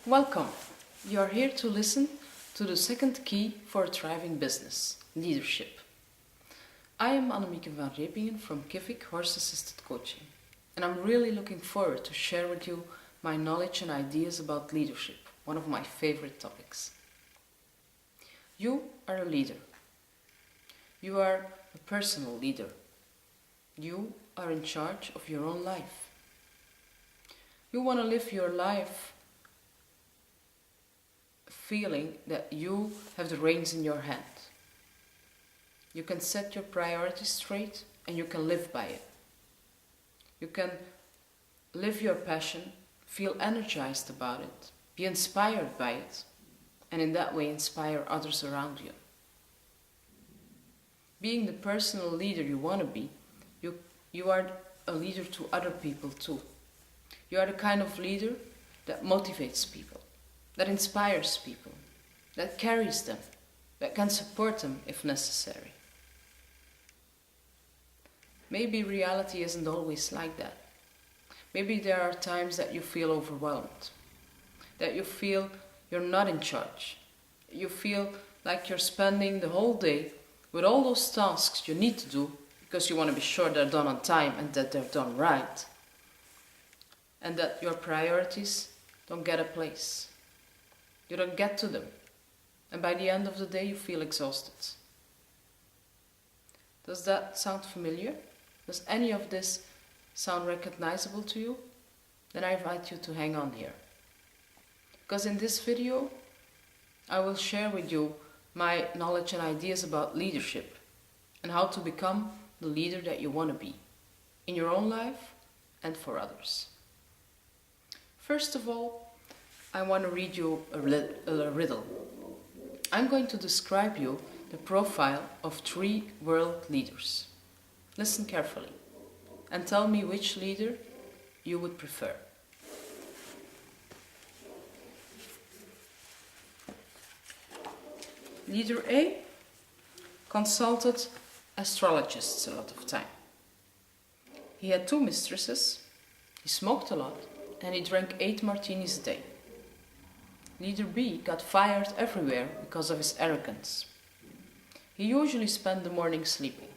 Welcome. You are here to listen to the second key for a thriving business, leadership. I am Annemieken Van Reepingen from KIVIK Horse Assisted Coaching, and I'm really looking forward to share with you my knowledge and ideas about leadership, one of my favorite topics. You are a leader. You are a personal leader. You are in charge of your own life. You want to live your life feeling that you have the reins in your hand. You can set your priorities straight and you can live by it. You can live your passion, feel energized about it, be inspired by it, and in that way inspire others around you. Being the personal leader you want to be, you are a leader to other people too. You are the kind of leader that motivates people, that inspires people, that carries them, that can support them if necessary. Maybe reality isn't always like that. Maybe there are times that you feel overwhelmed, that you feel you're not in charge. You feel like you're spending the whole day with all those tasks you need to do because you want to be sure they're done on time and that they're done right, and that your priorities don't get a place. You don't get to them, and by the end of the day you feel exhausted. Does that sound familiar? Does any of this sound recognizable to you? Then I invite you to hang on here. Because in this video, I will share with you my knowledge and ideas about leadership and how to become the leader that you want to be in your own life and for others. First of all, I want to read you a riddle. I'm going to describe you the profile of 3 world leaders. Listen carefully and tell me which leader you would prefer. Leader A consulted astrologists a lot of time. He had 2 mistresses, he smoked a lot, and he drank 8 martinis a day. Leader B got fired everywhere because of his arrogance. He usually spent the morning sleeping.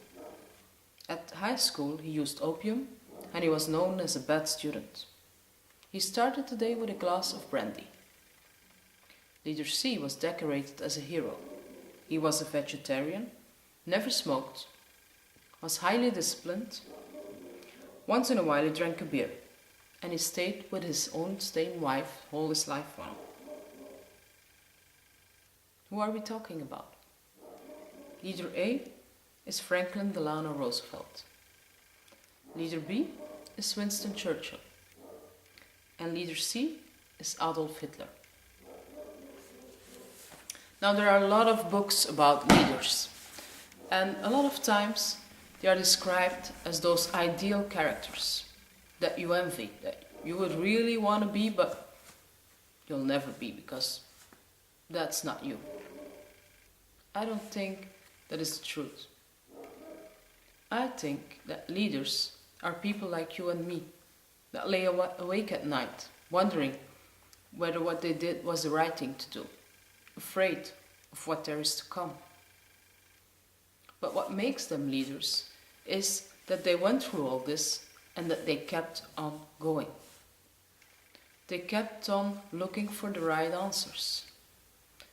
At high school he used opium and he was known as a bad student. He started the day with a glass of brandy. Leader C was decorated as a hero. He was a vegetarian, never smoked, was highly disciplined. Once in a while he drank a beer, and he stayed with his own same wife all his life long. Who are we talking about? Leader A is Franklin Delano Roosevelt. Leader B is Winston Churchill. And leader C is Adolf Hitler. Now there are a lot of books about leaders, and a lot of times they are described as those ideal characters that you envy, that you would really want to be, but you'll never be because that's not you. I don't think that is the truth. I think that leaders are people like you and me that lay awake at night, wondering whether what they did was the right thing to do, afraid of what there is to come. But what makes them leaders is that they went through all this and that they kept on going. They kept on looking for the right answers.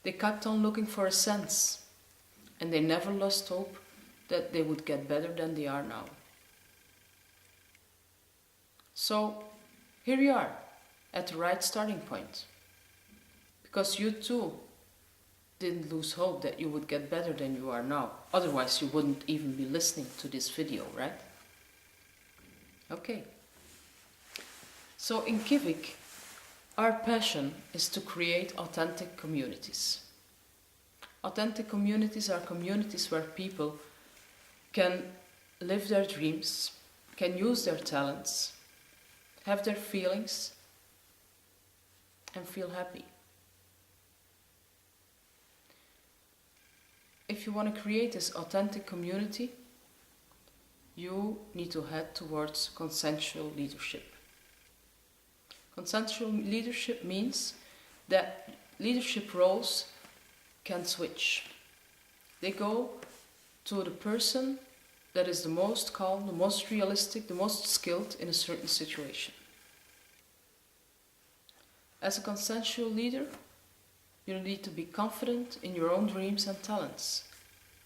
They kept on looking for a sense, and they never lost hope that they would get better than they are now. So here you are at the right starting point, because you too didn't lose hope that you would get better than you are now. Otherwise you wouldn't even be listening to this video, right? Okay. So in KIVIK, our passion is to create authentic communities. Authentic communities are communities where people can live their dreams, can use their talents, have their feelings, and feel happy. If you want to create this authentic community, you need to head towards consensual leadership. Consensual leadership means that leadership roles can switch. They go to the person that is the most calm, the most realistic, the most skilled in a certain situation. As a consensual leader, you need to be confident in your own dreams and talents.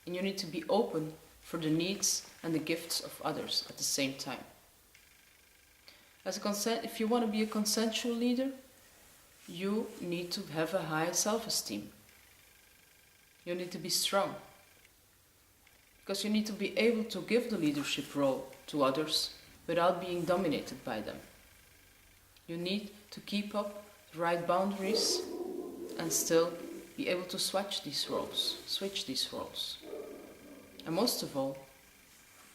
And you need to be open for the needs and the gifts of others at the same time. If you want to be a consensual leader, you need to have a high self-esteem. You need to be strong. Because you need to be able to give the leadership role to others without being dominated by them. You need to keep up the right boundaries and still be able to switch these roles. And most of all,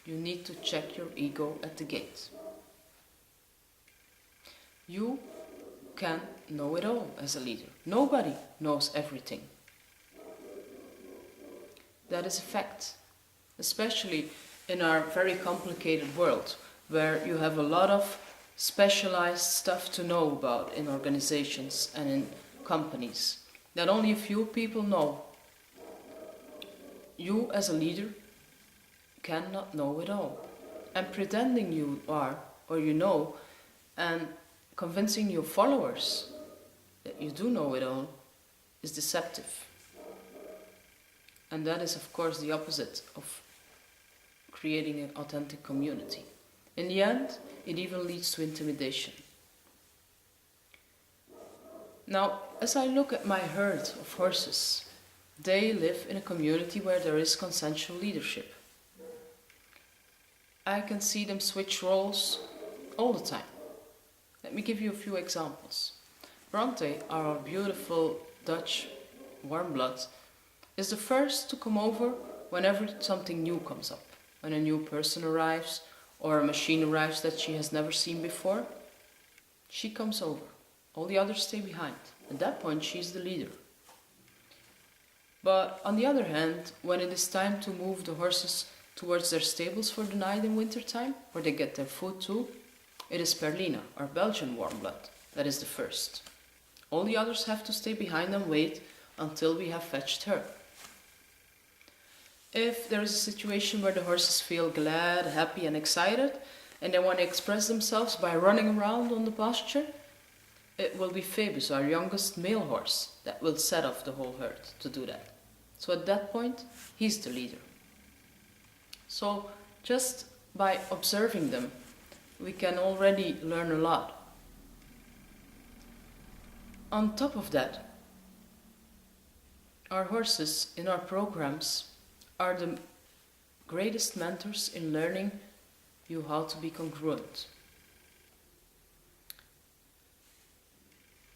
you need to check your ego at the gate. You can know it all as a leader. Nobody knows everything. That is a fact, especially in our very complicated world, where you have a lot of specialized stuff to know about in organizations and in companies that only a few people know. You as a leader cannot know it all. And pretending you are, or you know, and convincing your followers that you do know it all is deceptive. And that is, of course, the opposite of creating an authentic community. In the end, it even leads to intimidation. Now, as I look at my herd of horses, they live in a community where there is consensual leadership. I can see them switch roles all the time. Let me give you a few examples. Bronte, our beautiful Dutch warmblood, is the first to come over whenever something new comes up. When a new person arrives or a machine arrives that she has never seen before, she comes over. All the others stay behind. At that point, she's the leader. But on the other hand, when it is time to move the horses towards their stables for the night in wintertime, where they get their food too, it is Perlina, our Belgian warmblood, that is the first. All the others have to stay behind and wait until we have fetched her. If there is a situation where the horses feel glad, happy and excited, and they want to express themselves by running around on the pasture, it will be Phoebus, our youngest male horse, that will set off the whole herd to do that. So at that point, he's the leader. So just by observing them, we can already learn a lot. On top of that, our horses in our programs are the greatest mentors in learning you how to be congruent.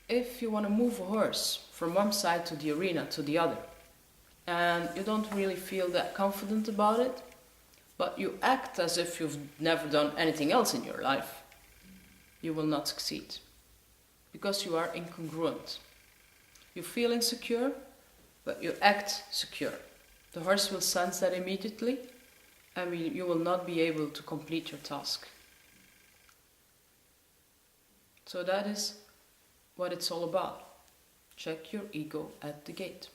If you want to move a horse from one side to the arena to the other, and you don't really feel that confident about it, but you act as if you've never done anything else in your life, you will not succeed. Because you are incongruent. You feel insecure, but you act secure. The horse will sense that immediately, and you will not be able to complete your task. So that is what it's all about. Check your ego at the gate.